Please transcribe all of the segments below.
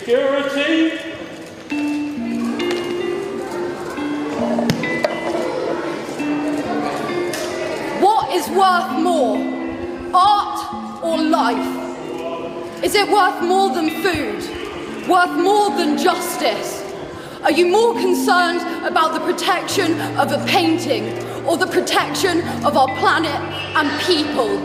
Security. What is worth more, art or life? Is it worth more than food? Worth more than justice? Are you more concerned about the protection of a painting or the protection of our planet and people?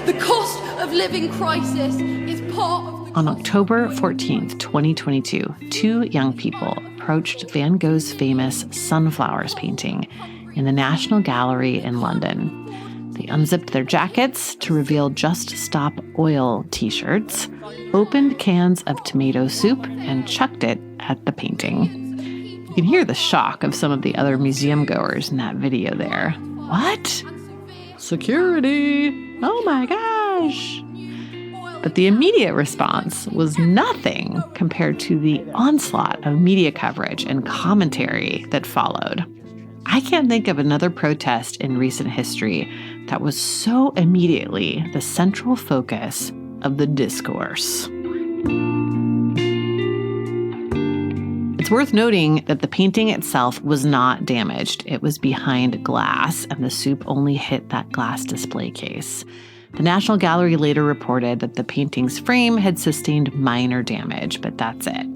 The cost of living crisis is part of the... On October 14th, 2022, two young people approached Van Gogh's famous Sunflowers painting in the National Gallery in London. They unzipped their jackets to reveal Just Stop Oil t-shirts, opened cans of tomato soup, and chucked it at the painting. You can hear the shock of some of the other museum goers in that video there. What? Security! Oh my gosh! But the immediate response was nothing compared to the onslaught of media coverage and commentary that followed. I can't think of another protest in recent history that was so immediately the central focus of the discourse. It's worth noting that the painting itself was not damaged. It was behind glass, and the soup only hit that glass display case. The National Gallery later reported that the painting's frame had sustained minor damage, but that's it.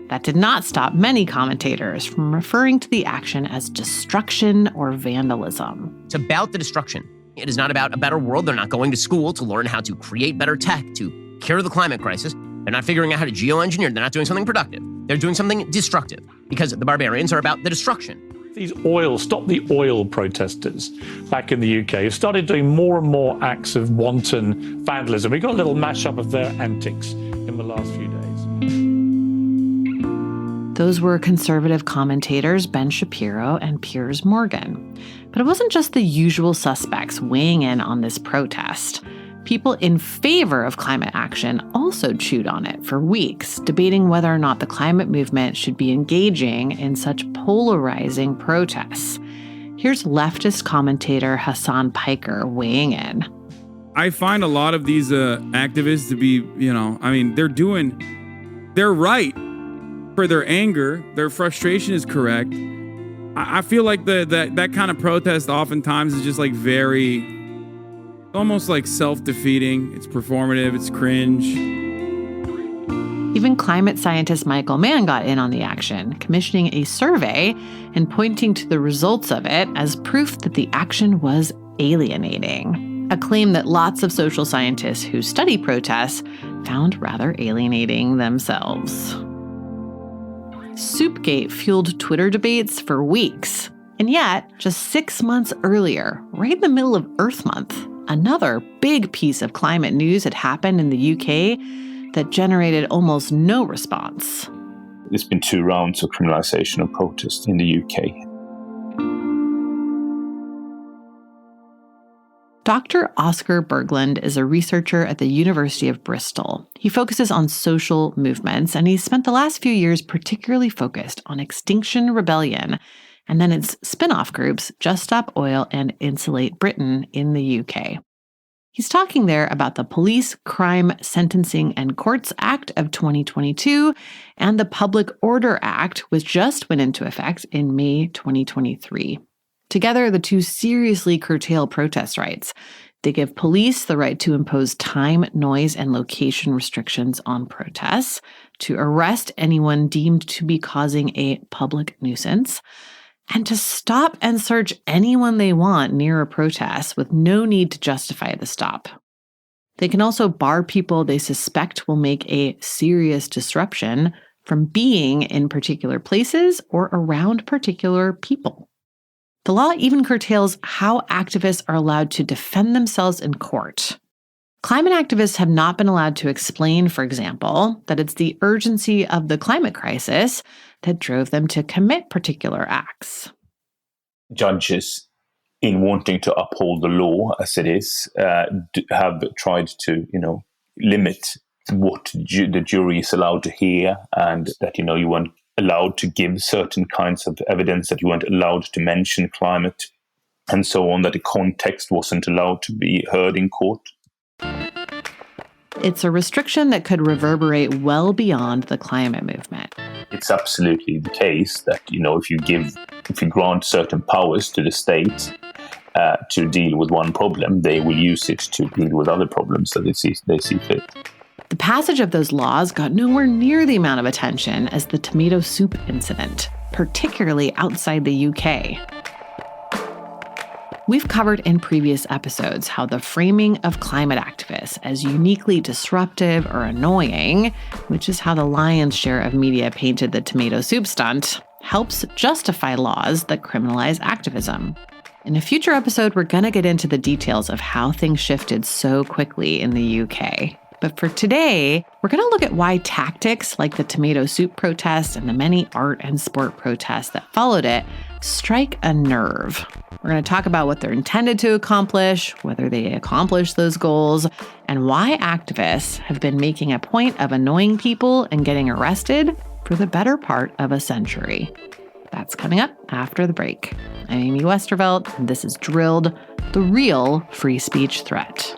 That did not stop many commentators from referring to the action as destruction or vandalism. It's about the destruction. It is not about a better world. They're not going to school to learn how to create better tech to cure the climate crisis. They're not figuring out how to geoengineer. They're not doing something productive. They're doing something destructive because the barbarians are about the destruction. These Stop the Oil protesters back in the UK have started doing more and more acts of wanton vandalism. We got a little mashup of their antics in the last few days. Those were conservative commentators Ben Shapiro and Piers Morgan. But it wasn't just the usual suspects weighing in on this protest. People in favor of climate action also chewed on it for weeks, debating whether or not the climate movement should be engaging in such polarizing protests. Here's leftist commentator Hassan Piker weighing in. I find a lot of these activists to be, they're right. For their anger, their frustration is correct. I feel like that kind of protest oftentimes is just like very, almost like self-defeating. It's performative, it's cringe. Even climate scientist Michael Mann got in on the action, commissioning a survey and pointing to the results of it as proof that the action was alienating. A claim that lots of social scientists who study protests found rather alienating themselves. Soupgate fueled Twitter debates for weeks. And yet, just 6 months earlier, right in the middle of Earth Month, another big piece of climate news had happened in the UK that generated almost no response. There's been 2 rounds of criminalisation of protest in the UK. Dr. Oscar Berglund is a researcher at the University of Bristol. He focuses on social movements, and he's spent the last few years particularly focused on Extinction Rebellion, and then its spin-off groups, Just Stop Oil and Insulate Britain in the UK. He's talking there about the Police, Crime, Sentencing and Courts Act of 2022 and the Public Order Act, which just went into effect in May 2023. Together, the two seriously curtail protest rights. They give police the right to impose time, noise, and location restrictions on protests, to arrest anyone deemed to be causing a public nuisance, and to stop and search anyone they want near a protest with no need to justify the stop. They can also bar people they suspect will make a serious disruption from being in particular places or around particular people. The law even curtails how activists are allowed to defend themselves in court. Climate activists have not been allowed to explain, for example, that it's the urgency of the climate crisis that drove them to commit particular acts. Judges, in wanting to uphold the law as it is, have tried to, limit what the jury is allowed to hear, and that, you weren't allowed to give certain kinds of evidence, that you weren't allowed to mention climate, and so on, that the context wasn't allowed to be heard in court. It's a restriction that could reverberate well beyond the climate movement. It's absolutely the case that, if you grant certain powers to the state to deal with one problem, they will use it to deal with other problems that they see fit. The passage of those laws got nowhere near the amount of attention as the tomato soup incident, particularly outside the UK. We've covered in previous episodes how the framing of climate activists as uniquely disruptive or annoying, which is how the lion's share of media painted the tomato soup stunt, helps justify laws that criminalize activism. In a future episode, we're going to get into the details of how things shifted so quickly in the UK. But for today, we're going to look at why tactics like the tomato soup protest and the many art and sport protests that followed it strike a nerve. We're going to talk about what they're intended to accomplish, whether they accomplish those goals, and why activists have been making a point of annoying people and getting arrested for the better part of a century. That's coming up after the break. I'm Amy Westervelt, and this is Drilled, the real free speech threat.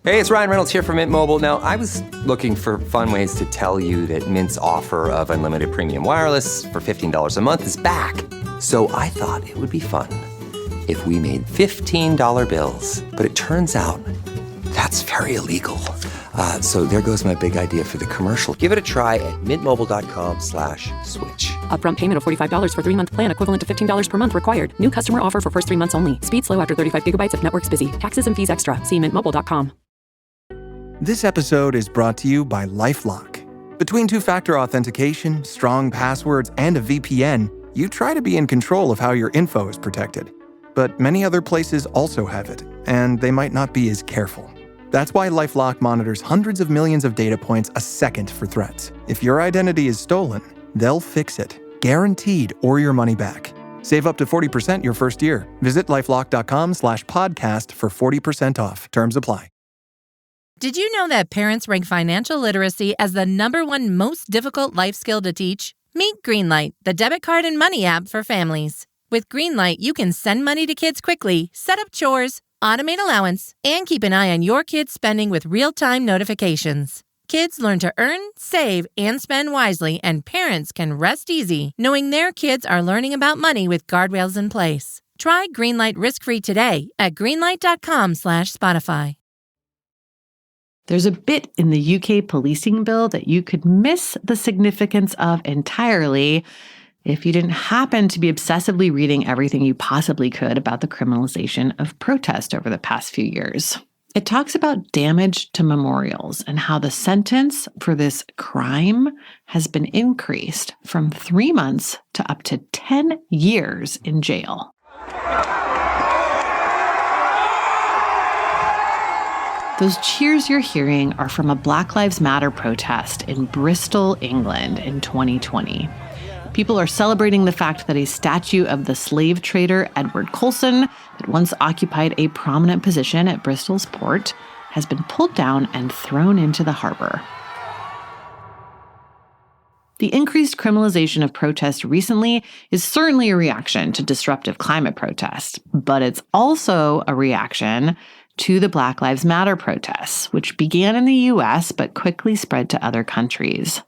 Hey, it's Ryan Reynolds here from Mint Mobile. Now, I was looking for fun ways to tell you that Mint's offer of unlimited premium wireless for $15 a month is back. So I thought it would be fun if we made $15 bills. But it turns out that's very illegal. So there goes my big idea for the commercial. Give it a try at mintmobile.com/switch. Upfront payment of $45 for 3-month plan, equivalent to $15 per month required. New customer offer for first 3 months only. Speed slow after 35 gigabytes if network's busy. Taxes and fees extra. See mintmobile.com. This episode is brought to you by LifeLock. Between two-factor authentication, strong passwords, and a VPN, you try to be in control of how your info is protected. But many other places also have it, and they might not be as careful. That's why LifeLock monitors hundreds of millions of data points a second for threats. If your identity is stolen, they'll fix it, guaranteed, or your money back. Save up to 40% your first year. Visit LifeLock.com/podcast for 40% off. Terms apply. Did you know that parents rank financial literacy as the #1 most difficult life skill to teach? Meet Greenlight, the debit card and money app for families. With Greenlight, you can send money to kids quickly, set up chores, automate allowance, and keep an eye on your kids' spending with real-time notifications. Kids learn to earn, save, and spend wisely, and parents can rest easy knowing their kids are learning about money with guardrails in place. Try Greenlight risk-free today at greenlight.com/Spotify. There's a bit in the UK policing bill that you could miss the significance of entirely if you didn't happen to be obsessively reading everything you possibly could about the criminalization of protest over the past few years. It talks about damage to memorials and how the sentence for this crime has been increased from 3 months to up to 10 years in jail. Those cheers you're hearing are from a Black Lives Matter protest in Bristol, England in 2020. People are celebrating the fact that a statue of the slave trader Edward Colson, that once occupied a prominent position at Bristol's port, has been pulled down and thrown into the harbor. The increased criminalization of protest recently is certainly a reaction to disruptive climate protests, but it's also a reaction to the Black Lives Matter protests, which began in the US but quickly spread to other countries.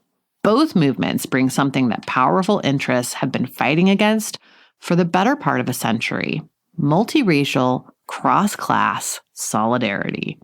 Both movements bring something that powerful interests have been fighting against for the better part of a century: multiracial, cross-class solidarity.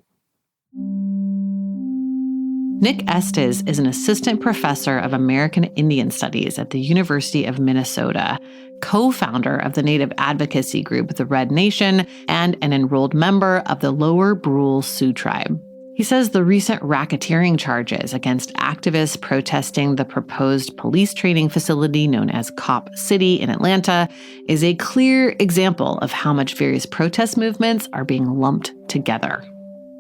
Nick Estes is an assistant professor of American Indian Studies at the University of Minnesota, co-founder of the native advocacy group The Red Nation, and an enrolled member of the Lower Brule Sioux Tribe. He says the recent racketeering charges against activists protesting the proposed police training facility known as Cop City in Atlanta is a clear example of how much various protest movements are being lumped together.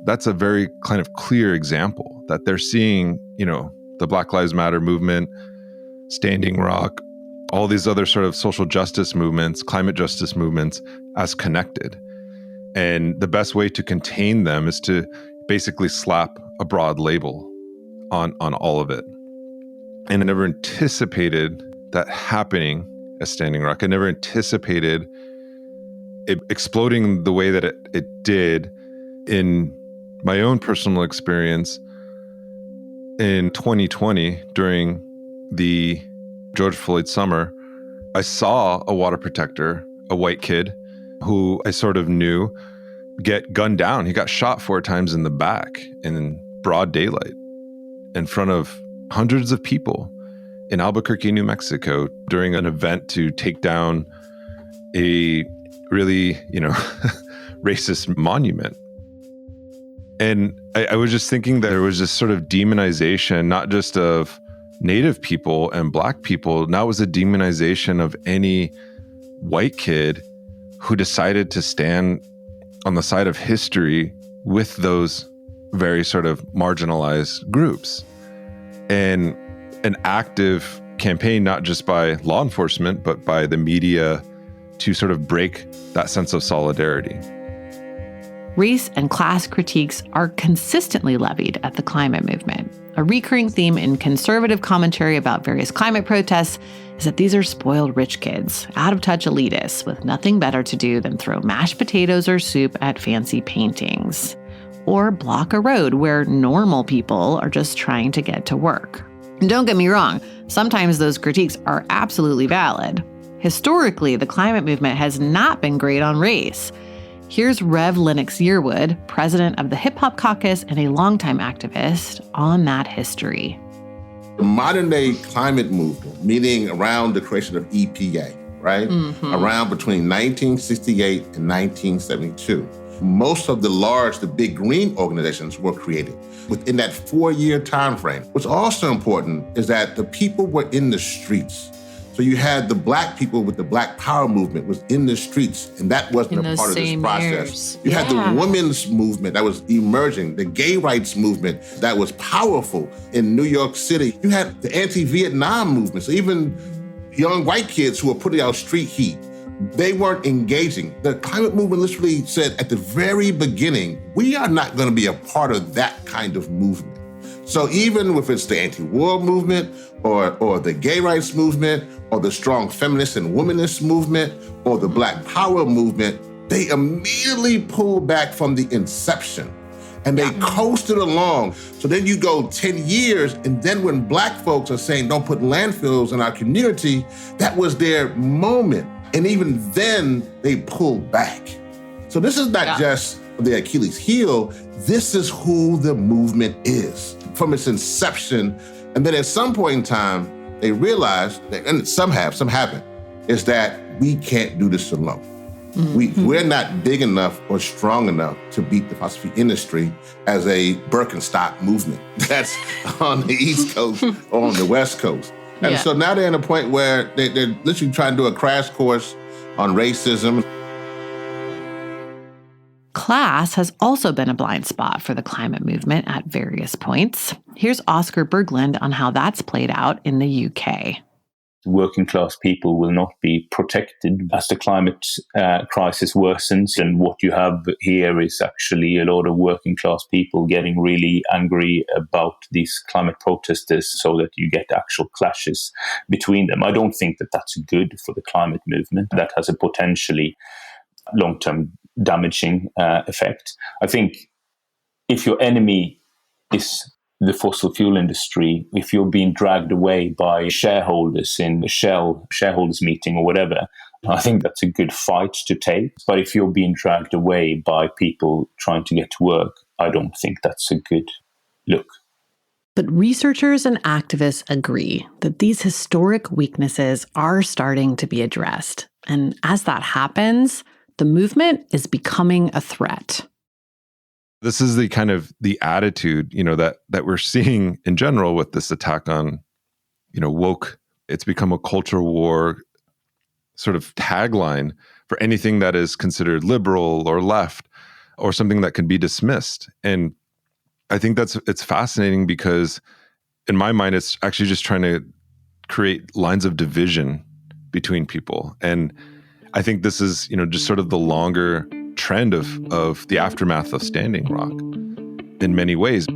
That's a very kind of clear example that they're seeing, the Black Lives Matter movement, Standing Rock, all these other sort of social justice movements, climate justice movements as connected. And the best way to contain them is to basically slap a broad label on all of it. And I never anticipated that happening at Standing Rock. I never anticipated it exploding the way that it did in my own personal experience in 2020 during the George Floyd summer, I saw a water protector, a white kid who I sort of knew, get gunned down. He got shot 4 times in the back in broad daylight in front of hundreds of people in Albuquerque, New Mexico, during an event to take down a really, racist monument. And I was just thinking that there was this sort of demonization, not just of Native people and Black people. Now it was a demonization of any white kid who decided to stand on the side of history with those very sort of marginalized groups. And an active campaign, not just by law enforcement, but by the media, to sort of break that sense of solidarity. Race and class critiques are consistently levied at the climate movement. A recurring theme in conservative commentary about various climate protests is that these are spoiled rich kids, out-of-touch elitists with nothing better to do than throw mashed potatoes or soup at fancy paintings, or block a road where normal people are just trying to get to work. And don't get me wrong, sometimes those critiques are absolutely valid. Historically, the climate movement has not been great on race. Here's Rev. Lennox Yearwood, president of the Hip Hop Caucus and a longtime activist, on that history. The modern day climate movement, meaning around the creation of EPA, right? Around between 1968 and 1972. Most of the big green organizations were created within that 4-year time frame. What's also important is that the people were in the streets. So you had the Black people with the Black Power movement was in the streets, and that wasn't a part of this process. You had the women's movement that was emerging, the gay rights movement that was powerful in New York City. You had the anti-Vietnam movement. So even young white kids who were putting out street heat, they weren't engaging. The climate movement literally said at the very beginning, we are not going to be a part of that kind of movement. So even if it's the anti-war movement or the gay rights movement or the strong feminist and womanist movement or the Black Power movement, they immediately pulled back from the inception and they coasted along. So then you go 10 years, and then when Black folks are saying don't put landfills in our community, that was their moment. And even then, they pulled back. So this is not just the Achilles heel, this is who the movement is from its inception. And then at some point in time, they realized, and some haven't, is that we can't do this alone. We're not big enough or strong enough to beat the phosphate industry as a Birkenstock movement that's on the East Coast or on the West Coast. And so now they're in a point where they're literally trying to do a crash course on racism. Class has also been a blind spot for the climate movement at various points. Here's Oscar Berglund on how that's played out in the UK. Working class people will not be protected as the climate crisis worsens. And what you have here is actually a lot of working class people getting really angry about these climate protesters so that you get actual clashes between them. I don't think that that's good for the climate movement. That has a potentially long-term damaging effect. I think if your enemy is the fossil fuel industry, if you're being dragged away by shareholders in a Shell shareholders meeting or whatever, I think that's a good fight to take. But if you're being dragged away by people trying to get to work, I don't think that's a good look. But researchers and activists agree that these historic weaknesses are starting to be addressed. And as that happens, the movement is becoming a threat. This is the kind of the attitude, that we're seeing in general with this attack on, woke. It's become a culture war sort of tagline for anything that is considered liberal or left or something that can be dismissed. And I think it's fascinating because in my mind, it's actually just trying to create lines of division between people. And I think this is, just sort of the longer trend of the aftermath of Standing Rock in many ways.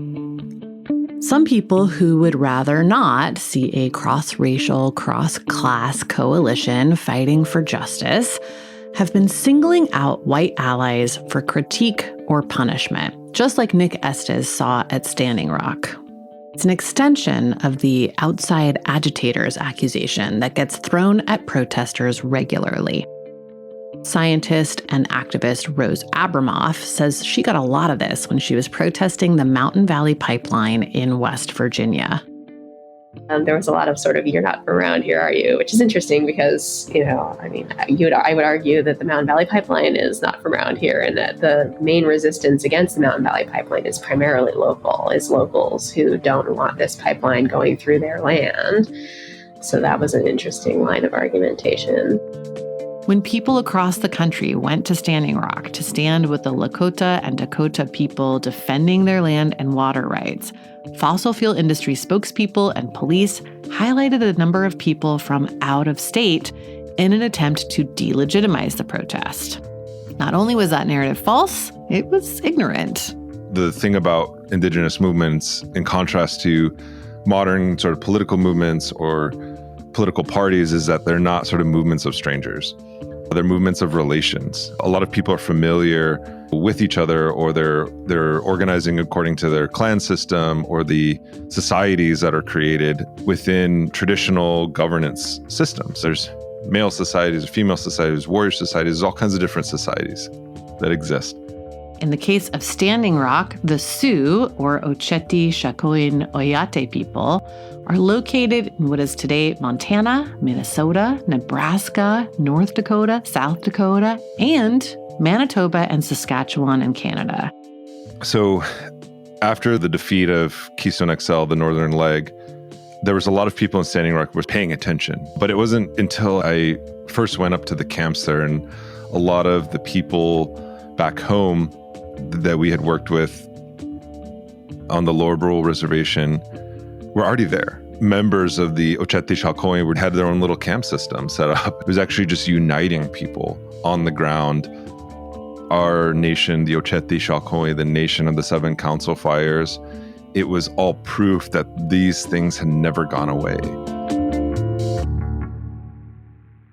Some people who would rather not see a cross-racial, cross-class coalition fighting for justice have been singling out white allies for critique or punishment, just like Nick Estes saw at Standing Rock. It's an extension of the outside agitators accusation that gets thrown at protesters regularly. Scientist and activist Rose Abramoff says she got a lot of this when she was protesting the Mountain Valley Pipeline in West Virginia. There was a lot of sort of, you're not from around here, are you? Which is interesting because, I would argue that the Mountain Valley Pipeline is not from around here, and that the main resistance against the Mountain Valley Pipeline is primarily local, is locals who don't want this pipeline going through their land. So that was an interesting line of argumentation. When people across the country went to Standing Rock to stand with the Lakota and Dakota people defending their land and water rights, fossil fuel industry spokespeople and police highlighted a number of people from out of state in an attempt to delegitimize the protest. Not only was that narrative false, it was ignorant. The thing about indigenous movements, in contrast to modern sort of political movements or political parties, is that they're not sort of movements of strangers. They're movements of relations. A lot of people are familiar with each other, or they're organizing according to their clan system or the societies that are created within traditional governance systems. There's male societies, female societies, warrior societies, all kinds of different societies that exist. In the case of Standing Rock, the Sioux, or Oceti Sakowin Oyate people, are located in what is today Montana, Minnesota, Nebraska, North Dakota, South Dakota, and Manitoba and Saskatchewan in Canada. So after the defeat of Keystone XL, the northern leg, there was a lot of people in Standing Rock who were paying attention. But it wasn't until I first went up to the camps there, and a lot of the people back home that we had worked with on the Lower Brule Reservation were already there. Members of the Oceti Sakowin had their own little camp system set up. It was actually just uniting people on the ground. Our nation, the Oceti Sakowin, the nation of the Seven Council Fires, it was all proof that these things had never gone away.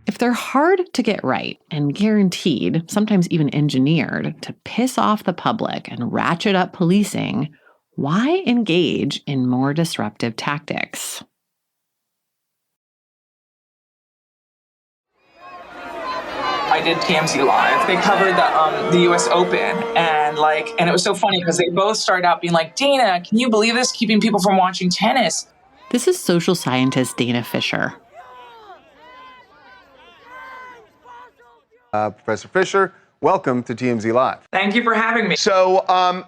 If they're hard to get right and guaranteed, sometimes even engineered, to piss off the public and ratchet up policing, why engage in more disruptive tactics? I did TMZ Live. They covered the U.S. Open, and it was so funny because they both started out being like, Dana, can you believe this? Keeping people from watching tennis. This is social scientist Dana Fisher. Professor Fisher, welcome to TMZ Live. Thank you for having me. So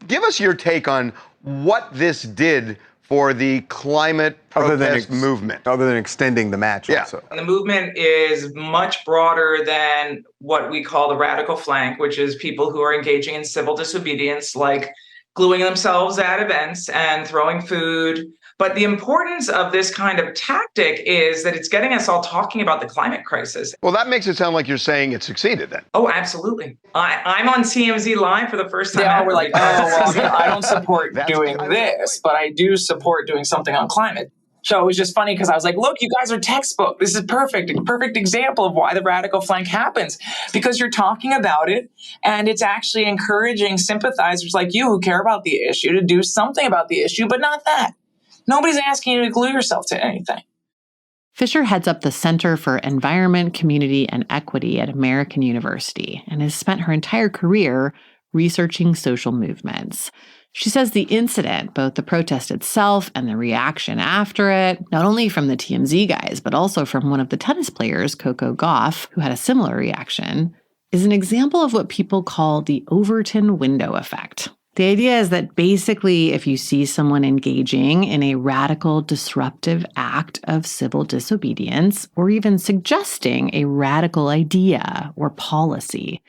give us your take on what this did for the climate protest movement. Other than extending the match also. And the movement is much broader than what we call the radical flank, which is people who are engaging in civil disobedience, like gluing themselves at events and throwing food. But the importance of this kind of tactic is that it's getting us all talking about the climate crisis. Well, that makes it sound like you're saying it succeeded then. Oh, absolutely. I'm on TMZ Live for the first time. Yeah, We're like, I don't support doing this, but I do support doing something on climate. So it was just funny because I was like, look, you guys are textbook. This is perfect. A perfect example of why the radical flank happens, because you're talking about it and it's actually encouraging sympathizers like you who care about the issue to do something about the issue, but not that. Nobody's asking you to glue yourself to anything. Fisher heads up the Center for Environment, Community, and Equity at American University and has spent her entire career researching social movements. She says the incident, both the protest itself and the reaction after it, not only from the TMZ guys, but also from one of the tennis players, Coco Gauff, who had a similar reaction, is an example of what people call the Overton window effect. The idea is that basically, if you see someone engaging in a radical, disruptive act of civil disobedience, or even suggesting a radical idea or policy,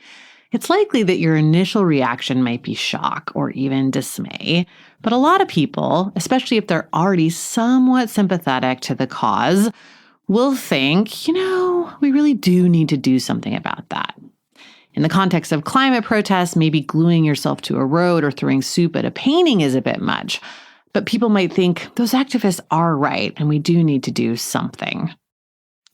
it's likely that your initial reaction might be shock or even dismay. But a lot of people, especially if they're already somewhat sympathetic to the cause, will think, we really do need to do something about that. In the context of climate protests, maybe gluing yourself to a road or throwing soup at a painting is a bit much. But people might think those activists are right and we do need to do something.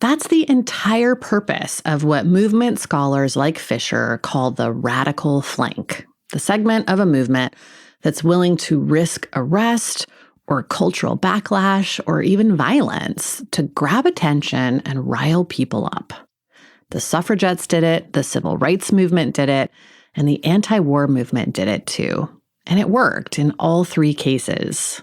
That's the entire purpose of what movement scholars like Fisher call the radical flank, the segment of a movement that's willing to risk arrest or cultural backlash or even violence to grab attention and rile people up. The suffragettes did it, the civil rights movement did it, and the anti-war movement did it too. And it worked in all three cases.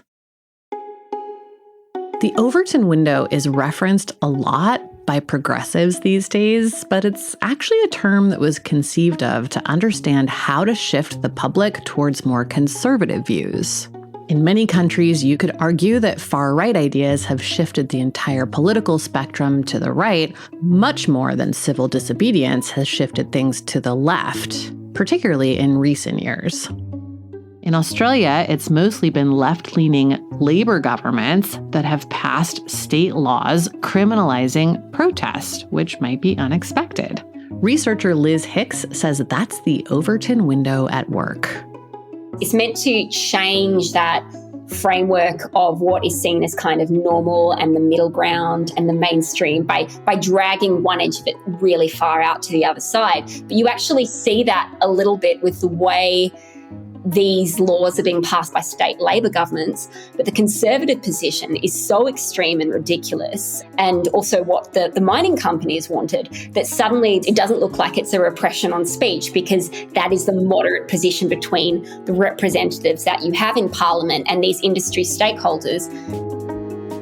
The Overton window is referenced a lot by progressives these days, but it's actually a term that was conceived of to understand how to shift the public towards more conservative views. In many countries, you could argue that far-right ideas have shifted the entire political spectrum to the right much more than civil disobedience has shifted things to the left, particularly in recent years. In Australia, it's mostly been left-leaning Labour governments that have passed state laws criminalizing protest, which might be unexpected. Researcher Liz Hicks says that's the Overton window at work. It's meant to change that framework of what is seen as kind of normal and the middle ground and the mainstream by dragging one edge of it really far out to the other side. But you actually see that a little bit with the way these laws are being passed by state Labor governments, but the Conservative position is so extreme and ridiculous, and also what the mining companies wanted, that suddenly it doesn't look like it's a repression on speech, because that is the moderate position between the representatives that you have in Parliament and these industry stakeholders.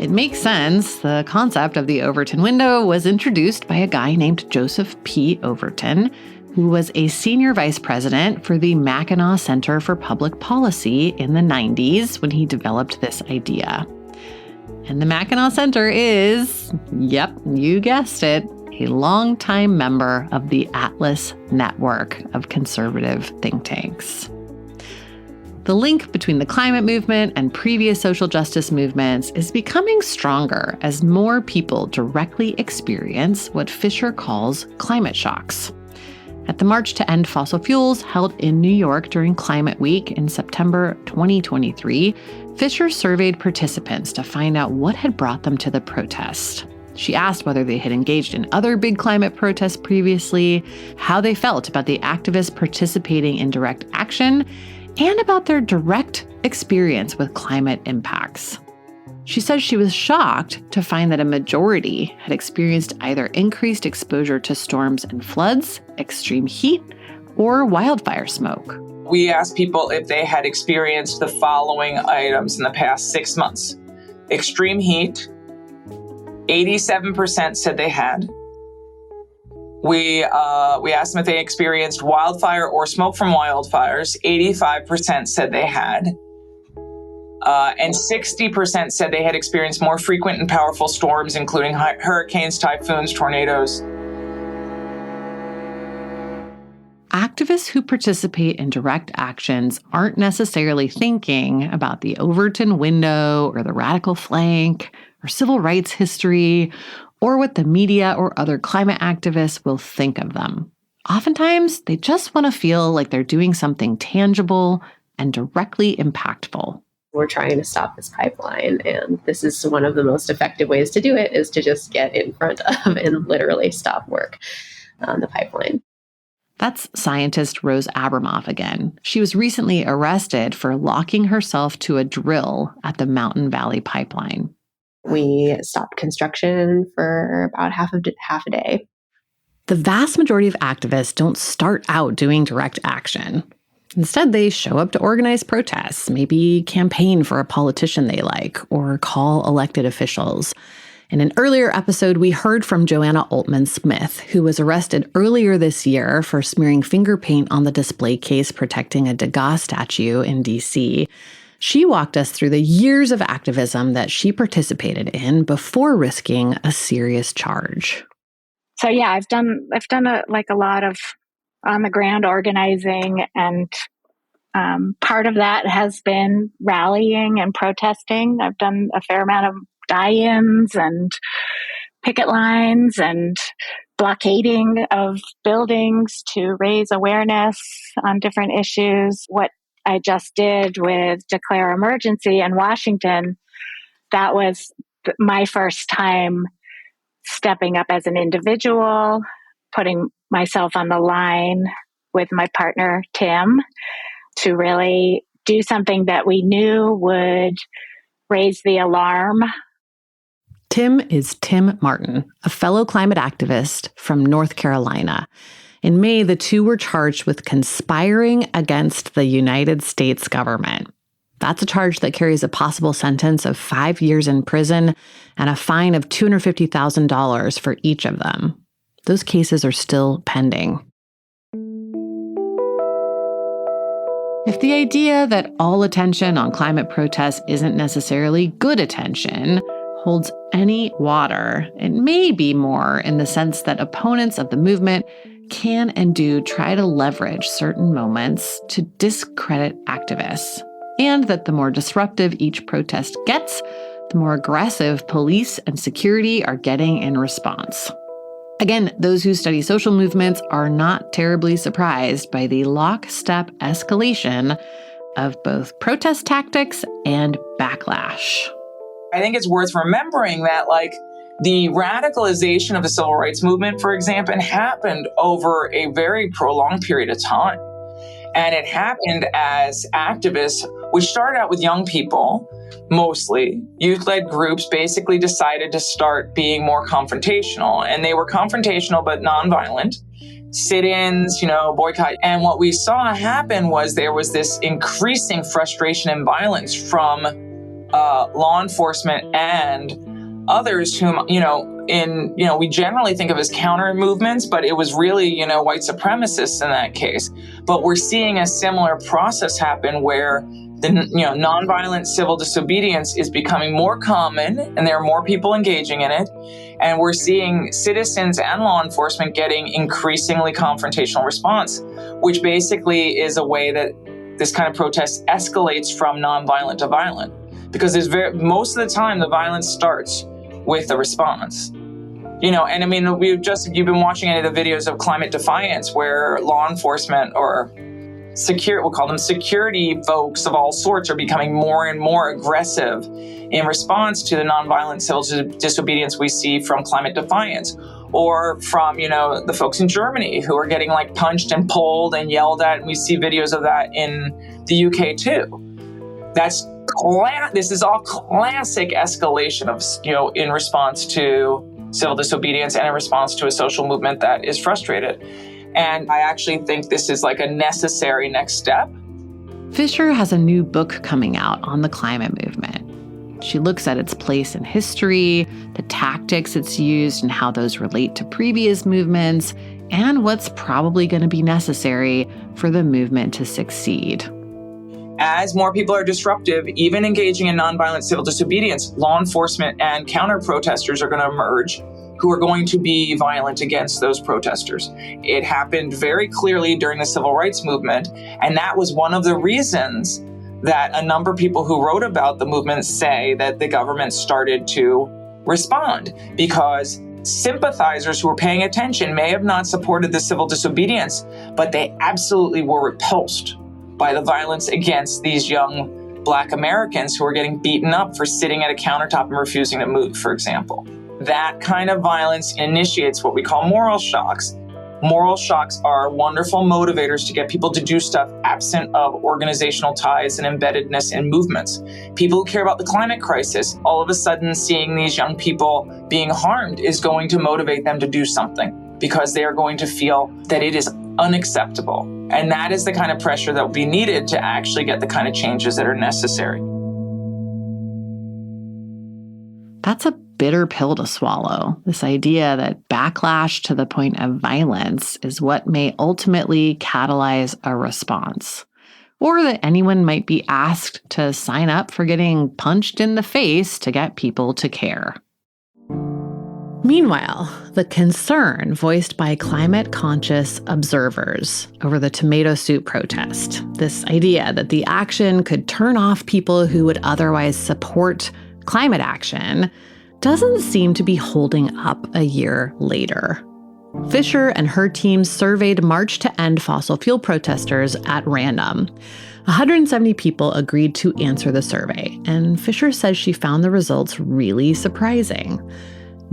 It makes sense. The concept of the Overton window was introduced by a guy named Joseph P. Overton, who was a senior vice president for the Mackinac Center for Public Policy in the 90s when he developed this idea. And the Mackinac Center is, yep, you guessed it, a longtime member of the Atlas network of conservative think tanks. The link between the climate movement and previous social justice movements is becoming stronger as more people directly experience what Fisher calls climate shocks. At the March to End Fossil Fuels held in New York during Climate Week in September 2023, Fisher surveyed participants to find out what had brought them to the protest. She asked whether they had engaged in other big climate protests previously, how they felt about the activists participating in direct action, and about their direct experience with climate impacts. She says she was shocked to find that a majority had experienced either increased exposure to storms and floods, extreme heat, or wildfire smoke. We asked people if they had experienced the following items in the past 6 months. Extreme heat, 87% said they had. We asked them if they experienced wildfire or smoke from wildfires. 85% said they had. And 60% said they had experienced more frequent and powerful storms, including hurricanes, typhoons, tornadoes. Activists who participate in direct actions aren't necessarily thinking about the Overton window or the radical flank or civil rights history or what the media or other climate activists will think of them. Oftentimes, they just want to feel like they're doing something tangible and directly impactful. We're trying to stop this pipeline, and this is one of the most effective ways to do it, is to just get in front of and literally stop work on the pipeline. That's scientist Rose Abramoff again. She was recently arrested for locking herself to a drill at the Mountain Valley Pipeline. We stopped construction for about half a day. The vast majority of activists don't start out doing direct action. Instead, they show up to organize protests, maybe campaign for a politician they like, or call elected officials. In an earlier episode, we heard from Joanna Altman-Smith, who was arrested earlier this year for smearing finger paint on the display case protecting a Degas statue in D.C. She walked us through the years of activism that she participated in before risking a serious charge. So yeah, I've done a lot of on the ground organizing, and part of that has been rallying and protesting. I've done a fair amount of die-ins and picket lines and blockading of buildings to raise awareness on different issues. What I just did with Declare Emergency in Washington, that was my first time stepping up as an individual, putting myself on the line with my partner, Tim, to really do something that we knew would raise the alarm. Tim is Tim Martin, a fellow climate activist from North Carolina. In May, the two were charged with conspiring against the United States government. That's a charge that carries a possible sentence of 5 years in prison and a fine of $250,000 for each of them. Those cases are still pending. If the idea that all attention on climate protests isn't necessarily good attention holds any water, it may be more in the sense that opponents of the movement can and do try to leverage certain moments to discredit activists, and that the more disruptive each protest gets, the more aggressive police and security are getting in response. Again, those who study social movements are not terribly surprised by the lockstep escalation of both protest tactics and backlash. I think it's worth remembering that, the radicalization of the civil rights movement, for example, happened over a very prolonged period of time. And it happened as activists, which started out with young people, mostly. Youth-led groups basically decided to start being more confrontational. And they were confrontational but nonviolent. Sit-ins, boycott. And what we saw happen was there was this increasing frustration and violence from law enforcement and others whom, we generally think of as counter movements, but it was really, white supremacists in that case. But we're seeing a similar process happen where the, nonviolent civil disobedience is becoming more common and there are more people engaging in it. And we're seeing citizens and law enforcement getting increasingly confrontational response, which basically is a way that this kind of protest escalates from nonviolent to violent. Because most of the time, the violence starts with the response. You've been watching any of the videos of climate defiance where law enforcement or we'll call them security folks of all sorts, are becoming more and more aggressive in response to the nonviolent civil disobedience we see from climate defiance. Or from, the folks in Germany who are getting punched and pulled and yelled at. And we see videos of that in the UK too. This is all classic escalation of, in response to civil disobedience and in response to a social movement that is frustrated. And I actually think this is a necessary next step. Fisher has a new book coming out on the climate movement. She looks at its place in history, the tactics it's used and how those relate to previous movements, and what's probably going to be necessary for the movement to succeed. As more people are disruptive, even engaging in nonviolent civil disobedience, law enforcement and counter-protesters are going to emerge who are going to be violent against those protesters. It happened very clearly during the civil rights movement, and that was one of the reasons that a number of people who wrote about the movement say that the government started to respond, because sympathizers who were paying attention may have not supported the civil disobedience, but they absolutely were repulsed by the violence against these young Black Americans who are getting beaten up for sitting at a countertop and refusing to move, for example. That kind of violence initiates what we call moral shocks. Moral shocks are wonderful motivators to get people to do stuff absent of organizational ties and embeddedness in movements. People who care about the climate crisis, all of a sudden seeing these young people being harmed is going to motivate them to do something, because they are going to feel that it is unacceptable. And that is the kind of pressure that will be needed to actually get the kind of changes that are necessary. That's a bitter pill to swallow, this idea that backlash to the point of violence is what may ultimately catalyze a response, or that anyone might be asked to sign up for getting punched in the face to get people to care. Meanwhile, the concern voiced by climate-conscious observers over the tomato soup protest, this idea that the action could turn off people who would otherwise support climate action, doesn't seem to be holding up a year later. Fisher and her team surveyed March to End fossil fuel protesters at random. 170 people agreed to answer the survey, and Fisher says she found the results really surprising.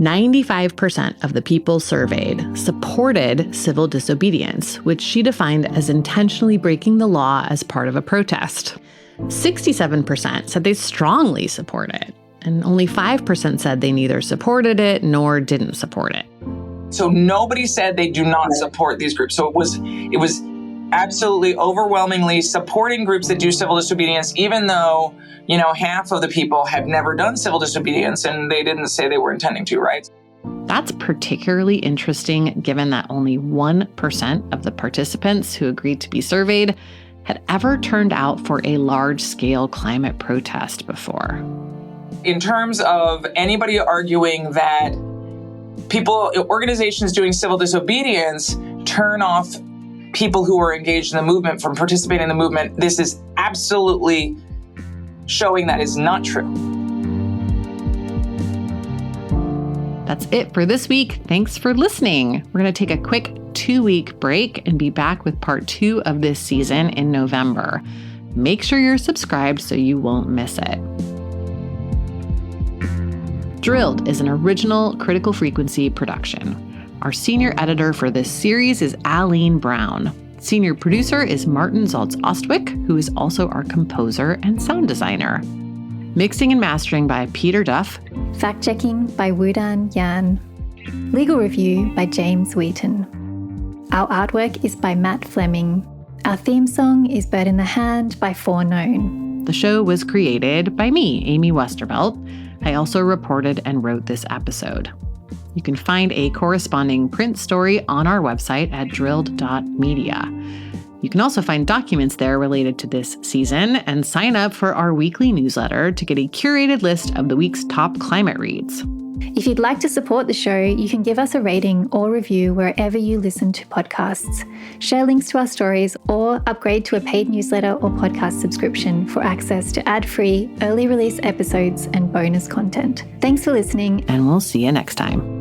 95% of the people surveyed supported civil disobedience, which she defined as intentionally breaking the law as part of a protest. 67% said they strongly support it, and only 5% said they neither supported it nor didn't support it. So nobody said they do not support these groups. So it was absolutely overwhelmingly supporting groups that do civil disobedience, even though, half of the people have never done civil disobedience and they didn't say they were intending to, right? That's particularly interesting given that only 1% of the participants who agreed to be surveyed had ever turned out for a large-scale climate protest before. In terms of anybody arguing that organizations doing civil disobedience turn off people who are engaged in the movement from participating in the movement, this is absolutely showing that is not true. That's it for this week. Thanks for listening. We're going to take a quick 2-week break and be back with part 2 of this season in November. Make sure you're subscribed so you won't miss it. Drilled is an original Critical Frequency production. Our senior editor for this series is Aline Brown. Senior producer is Martin Zaltz-Ostwick, who is also our composer and sound designer. Mixing and mastering by Peter Duff. Fact-checking by Wudan Yan. Legal review by James Wheaton. Our artwork is by Matt Fleming. Our theme song is Bird in the Hand by Foreknown. The show was created by me, Amy Westervelt. I also reported and wrote this episode. You can find a corresponding print story on our website at drilled.media. You can also find documents there related to this season and sign up for our weekly newsletter to get a curated list of the week's top climate reads. If you'd like to support the show, you can give us a rating or review wherever you listen to podcasts, share links to our stories, or upgrade to a paid newsletter or podcast subscription for access to ad-free, early release episodes and bonus content. Thanks for listening, and we'll see you next time.